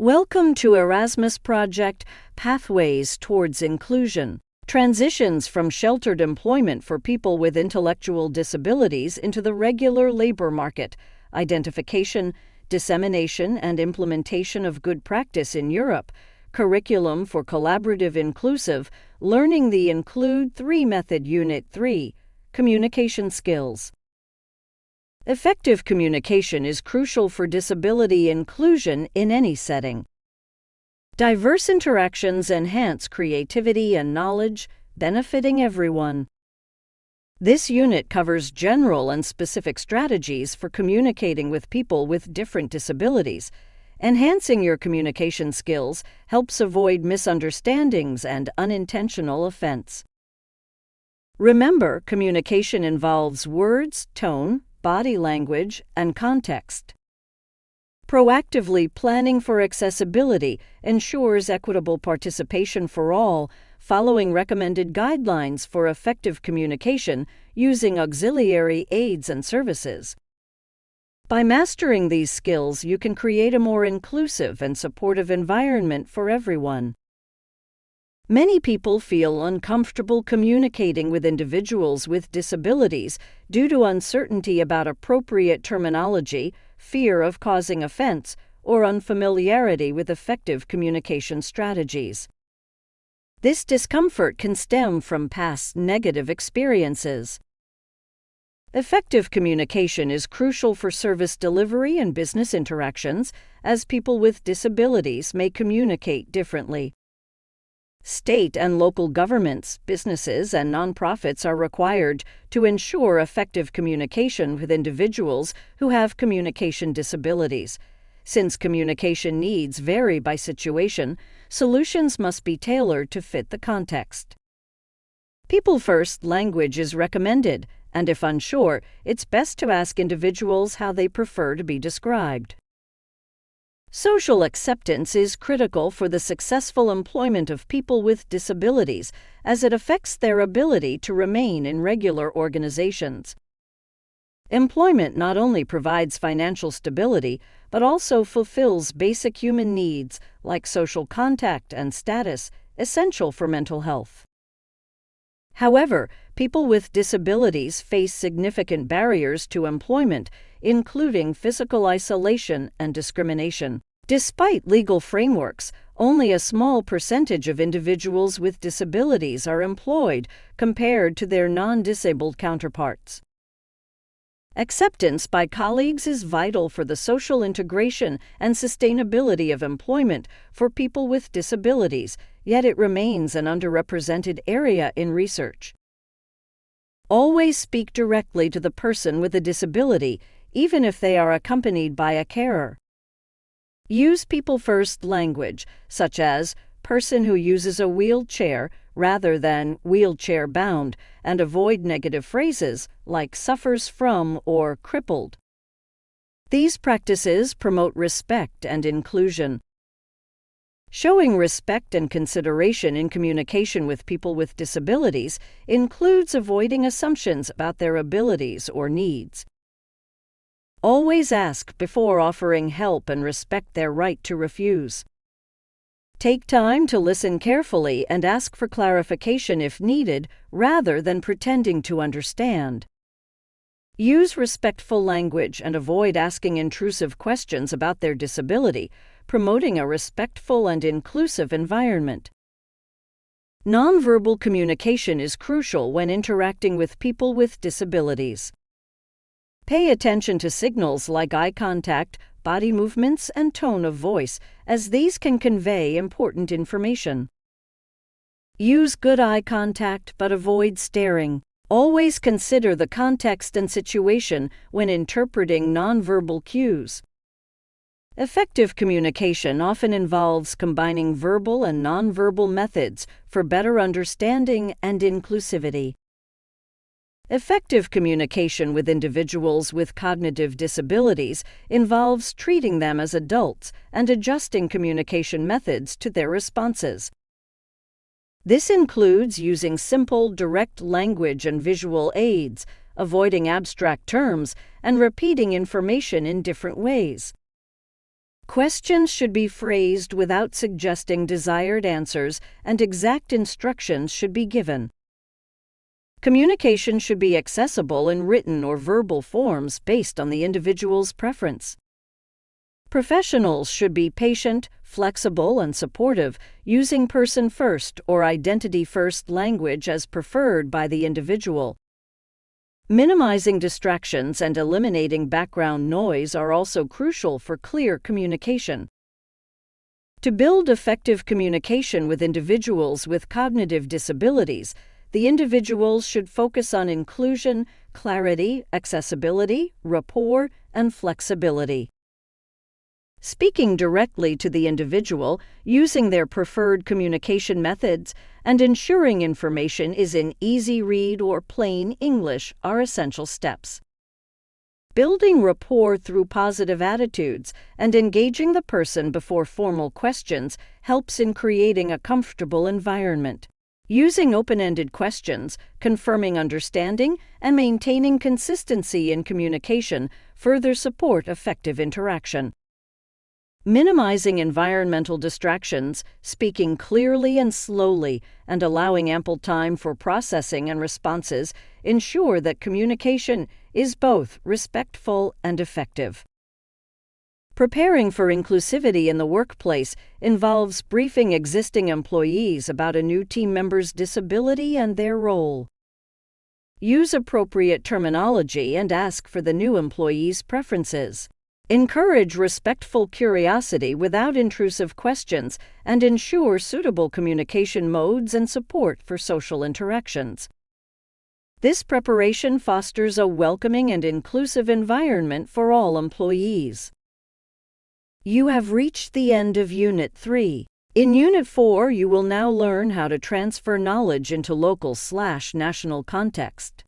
Welcome to Erasmus Project Pathways Towards Inclusion. Transitions from sheltered employment for people with intellectual disabilities into the regular labor market, identification, dissemination, and implementation of good practice in Europe, curriculum for collaborative inclusive, learning the Include3 method Unit 3, communication skills. Effective communication is crucial for disability inclusion in any setting. Diverse interactions enhance creativity and knowledge, benefiting everyone. This unit covers general and specific strategies for communicating with people with different disabilities. Enhancing your communication skills helps avoid misunderstandings and unintentional offense. Remember, communication involves words, tone, body language, and context. Proactively planning for accessibility ensures equitable participation for all, following recommended guidelines for effective communication using auxiliary aids and services. By mastering these skills, you can create a more inclusive and supportive environment for everyone. Many people feel uncomfortable communicating with individuals with disabilities due to uncertainty about appropriate terminology, fear of causing offense, or unfamiliarity with effective communication strategies. This discomfort can stem from past negative experiences. Effective communication is crucial for service delivery and business interactions, as people with disabilities may communicate differently. State and local governments, businesses, and nonprofits are required to ensure effective communication with individuals who have communication disabilities. Since communication needs vary by situation, solutions must be tailored to fit the context. People-first language is recommended, and if unsure, it's best to ask individuals how they prefer to be described. Social acceptance is critical for the successful employment of people with disabilities, as it affects their ability to remain in regular organizations. Employment not only provides financial stability, but also fulfills basic human needs like social contact and status, essential for mental health. However, people with disabilities face significant barriers to employment, including physical isolation and discrimination. Despite legal frameworks, only a small percentage of individuals with disabilities are employed compared to their non-disabled counterparts. Acceptance by colleagues is vital for the social integration and sustainability of employment for people with disabilities, yet it remains an underrepresented area in research. Always speak directly to the person with a disability, even if they are accompanied by a carer. Use people-first language, such as person who uses a wheelchair rather than wheelchair-bound, and avoid negative phrases like suffers from or crippled. These practices promote respect and inclusion. Showing respect and consideration in communication with people with disabilities includes avoiding assumptions about their abilities or needs. Always ask before offering help and respect their right to refuse. Take time to listen carefully and ask for clarification if needed, rather than pretending to understand. Use respectful language and avoid asking intrusive questions about their disability, promoting a respectful and inclusive environment. Nonverbal communication is crucial when interacting with people with disabilities. Pay attention to signals like eye contact, body movements, and tone of voice, as these can convey important information. Use good eye contact but avoid staring. Always consider the context and situation when interpreting nonverbal cues. Effective communication often involves combining verbal and nonverbal methods for better understanding and inclusivity. Effective communication with individuals with cognitive disabilities involves treating them as adults and adjusting communication methods to their responses. This includes using simple, direct language and visual aids, avoiding abstract terms, and repeating information in different ways. Questions should be phrased without suggesting desired answers, and exact instructions should be given. Communication should be accessible in written or verbal forms based on the individual's preference. Professionals should be patient, flexible, and supportive, using person-first or identity-first language as preferred by the individual. Minimizing distractions and eliminating background noise are also crucial for clear communication. To build effective communication with individuals with cognitive disabilities, the individuals should focus on inclusion, clarity, accessibility, rapport, and flexibility. Speaking directly to the individual, using their preferred communication methods, and ensuring information is in easy read or plain English are essential steps. Building rapport through positive attitudes and engaging the person before formal questions helps in creating a comfortable environment. Using open-ended questions, confirming understanding, and maintaining consistency in communication further support effective interaction. Minimizing environmental distractions, speaking clearly and slowly, and allowing ample time for processing and responses ensure that communication is both respectful and effective. Preparing for inclusivity in the workplace involves briefing existing employees about a new team member's disability and their role. Use appropriate terminology and ask for the new employee's preferences. Encourage respectful curiosity without intrusive questions, and ensure suitable communication modes and support for social interactions. This preparation fosters a welcoming and inclusive environment for all employees. You have reached the end of Unit 3. In Unit 4, you will now learn how to transfer knowledge into local/national context.